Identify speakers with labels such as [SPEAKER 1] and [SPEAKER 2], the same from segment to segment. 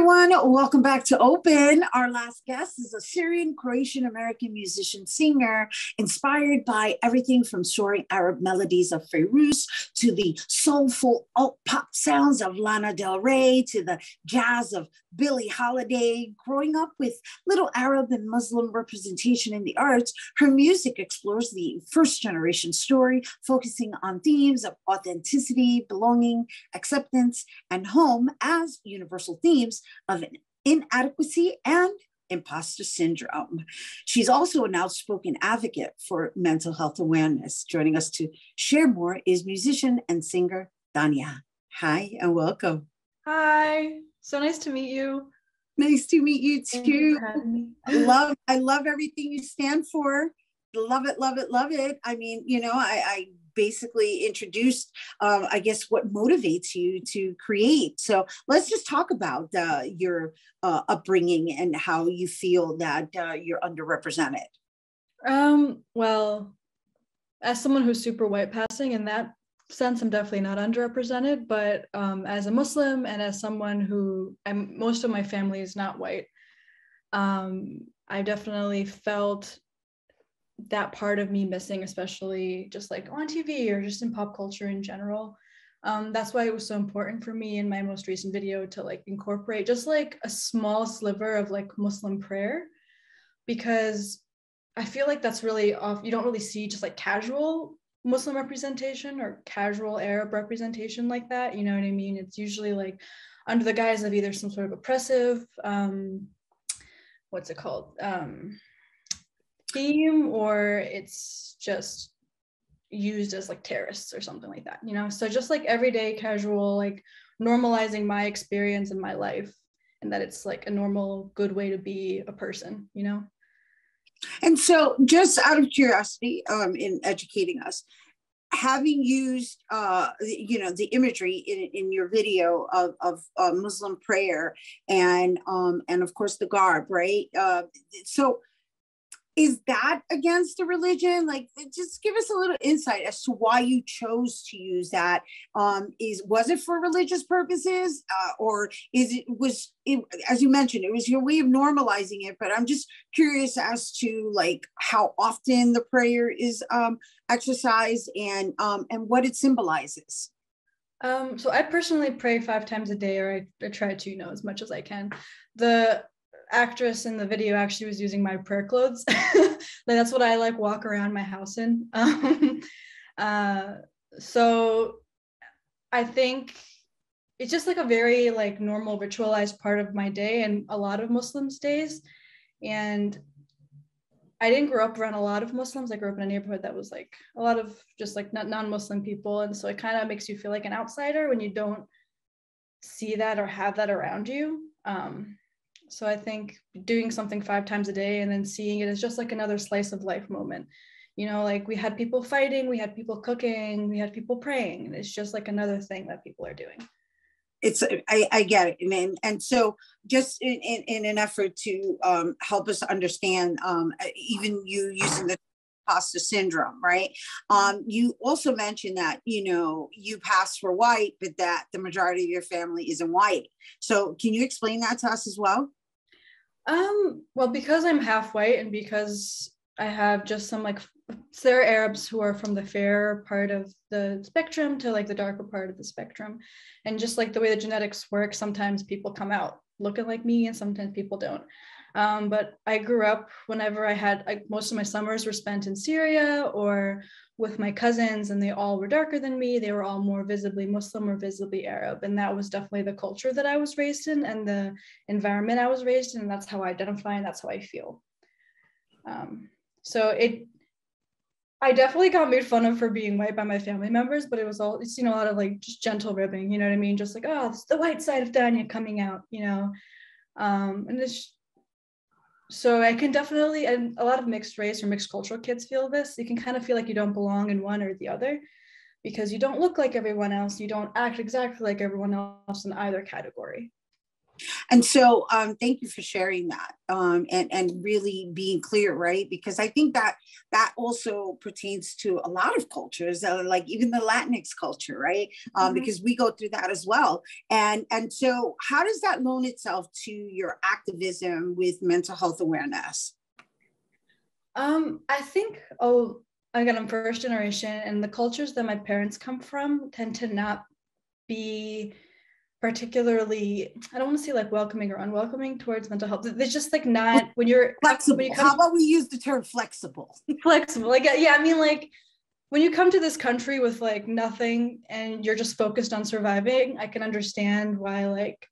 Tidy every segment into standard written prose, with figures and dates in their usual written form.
[SPEAKER 1] everyone. Welcome back to Open. Our last guest is a Syrian-Croatian-American musician singer, inspired by everything from soaring Arab melodies of Fairuz to the soulful alt pop sounds of Lana Del Rey to the jazz of Billie Holiday. Growing up with little Arab and Muslim representation in the arts, her music explores the first generation story, focusing on themes of authenticity, belonging, acceptance, and home as universal themes of inadequacy and imposter syndrome. She's also an outspoken advocate for mental health awareness. Joining us to share more is musician and singer Dania. Hi and welcome.
[SPEAKER 2] Hi, so nice to meet you.
[SPEAKER 1] Nice to meet you
[SPEAKER 2] Thank
[SPEAKER 1] too.
[SPEAKER 2] you for having me.
[SPEAKER 1] I love everything you stand for. Love it, love it, love it. I mean, I basically introduced, I guess, what motivates you to create. So let's just talk about your upbringing and how you feel that you're underrepresented.
[SPEAKER 2] Well, as someone who's super white passing, in that sense, I'm definitely not underrepresented, but as a Muslim and as someone who, most of my family is not white, I definitely felt that part of me missing, especially just like on TV or just in pop culture in general. That's why it was so important for me in my most recent video to like incorporate just like a small sliver of like Muslim prayer, because I feel like that's really off. You don't really see just like casual Muslim representation or casual Arab representation like that. You know what I mean? It's usually like under the guise of either some sort of oppressive, what's it called? Theme, or it's just used as like terrorists or something like that, so just like everyday casual, like normalizing my experience in my life, and that it's like a normal good way to be a person.
[SPEAKER 1] And so just out of curiosity, in educating us, having used the imagery in your video of Muslim prayer and of course the garb, right? So is that against the religion? Like, just give us a little insight as to why you chose to use that. Was it for religious purposes, or was it, as you mentioned, it was your way of normalizing it? But I'm just curious as to like how often the prayer is exercised and what it symbolizes.
[SPEAKER 2] So I personally pray 5 times a day, or I try to, as much as I can. The actress in the video actually was using my prayer clothes. That's what I like walk around my house in. So I think it's just like a very like normal ritualized part of my day and a lot of Muslims' days. And I didn't grow up around a lot of Muslims. I grew up in a neighborhood that was like a lot of just like non-Muslim people. And so it kind of makes you feel like an outsider when you don't see that or have that around you. So I think doing something 5 times a day and then seeing it as just like another slice of life moment, like we had people fighting, we had people cooking, we had people praying, and it's just like another thing that people are doing.
[SPEAKER 1] I get it. And so just in an effort to help us understand, even you using the imposter syndrome, right? You also mentioned that, you pass for white, but that the majority of your family isn't white. So can you explain that to us as well?
[SPEAKER 2] Well, because I'm half white and because I have just some like, there are Arabs who are from the fair part of the spectrum to like the darker part of the spectrum. And just like the way the genetics work, sometimes people come out looking like me and sometimes people don't. But I grew up whenever most of my summers were spent in Syria or with my cousins, and they all were darker than me. They were all more visibly Muslim or visibly Arab. And that was definitely the culture that I was raised in and the environment I was raised in. And that's how I identify and that's how I feel. I definitely got made fun of for being white by my family members, but it's a lot of like just gentle ribbing, you know what I mean? Just like, oh, it's the white side of Dania coming out, and it's, so I can definitely, and a lot of mixed race or mixed cultural kids feel this. You can kind of feel like you don't belong in one or the other because you don't look like everyone else. You don't act exactly like everyone else in either category.
[SPEAKER 1] And so thank you for sharing that, and really being clear, right? Because I think that that also pertains to a lot of cultures, like even the Latinx culture, right? Because we go through that as well. And so how does that loan itself to your activism with mental health awareness?
[SPEAKER 2] I think, again, I'm first generation, and the cultures that my parents come from tend to not be particularly, I don't want to say like welcoming or unwelcoming towards mental health. It's just like not when you're
[SPEAKER 1] Flexible.
[SPEAKER 2] when you
[SPEAKER 1] How about we use the term flexible?
[SPEAKER 2] flexible. Like, yeah, I mean, like when you come to this country with like nothing and you're just focused on surviving, I can understand why, like,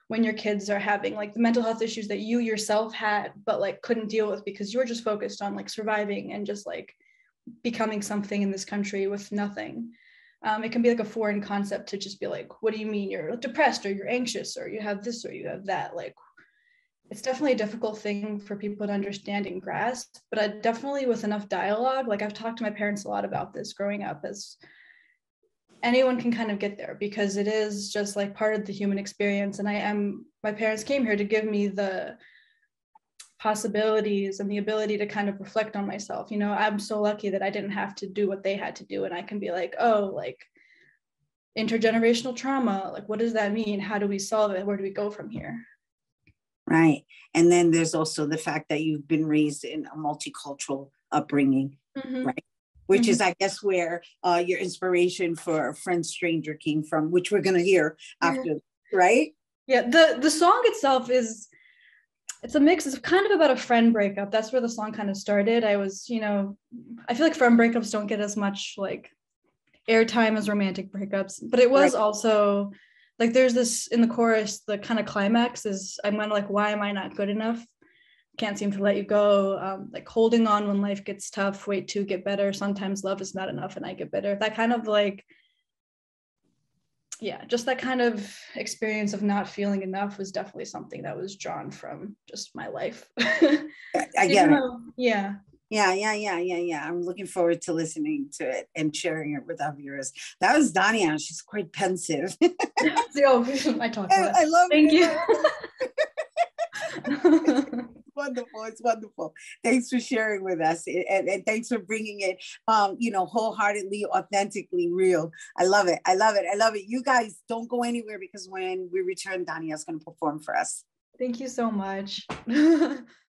[SPEAKER 2] when your kids are having like the mental health issues that you yourself had, but like couldn't deal with because you were just focused on like surviving and just like becoming something in this country with nothing. It can be like a foreign concept to just be like, what do you mean you're depressed or you're anxious or you have this or you have that? Like, it's definitely a difficult thing for people to understand and grasp, but I definitely, with enough dialogue, like I've talked to my parents a lot about this growing up, as anyone can kind of get there because it is just like part of the human experience. And my parents came here to give me the possibilities and the ability to kind of reflect on myself. You know, I'm so lucky that I didn't have to do what they had to do, and I can be like, oh, like intergenerational trauma, like what does that mean? How do we solve it? Where do we go from here?
[SPEAKER 1] Right. And then there's also the fact that you've been raised in a multicultural upbringing, right? Which is, I guess, where your inspiration for Friend Stranger came from, which we're going to hear after, right?
[SPEAKER 2] Yeah, the song itself it's a mix. It's kind of about a friend breakup. That's where the song kind of started. I feel like friend breakups don't get as much like airtime as romantic breakups, but it was also like there's this in the chorus, the kind of climax is I'm kind of like, why am I not good enough? Can't seem to let you go. Like holding on when life gets tough, wait to get better. Sometimes love is not enough and I get bitter. That kind of like, yeah, just that kind of experience of not feeling enough was definitely something that was drawn from just my life.
[SPEAKER 1] I get it.
[SPEAKER 2] Yeah.
[SPEAKER 1] Yeah. I'm looking forward to listening to it and sharing it with our viewers. That was Dania. She's quite pensive.
[SPEAKER 2] I talk about.
[SPEAKER 1] I love
[SPEAKER 2] Thank
[SPEAKER 1] it.
[SPEAKER 2] you.
[SPEAKER 1] Wonderful. It's wonderful. Thanks for sharing with us. And thanks for bringing it, wholeheartedly, authentically real. I love it. You guys don't go anywhere because when we return, Dania is going to perform for us.
[SPEAKER 2] Thank you so much.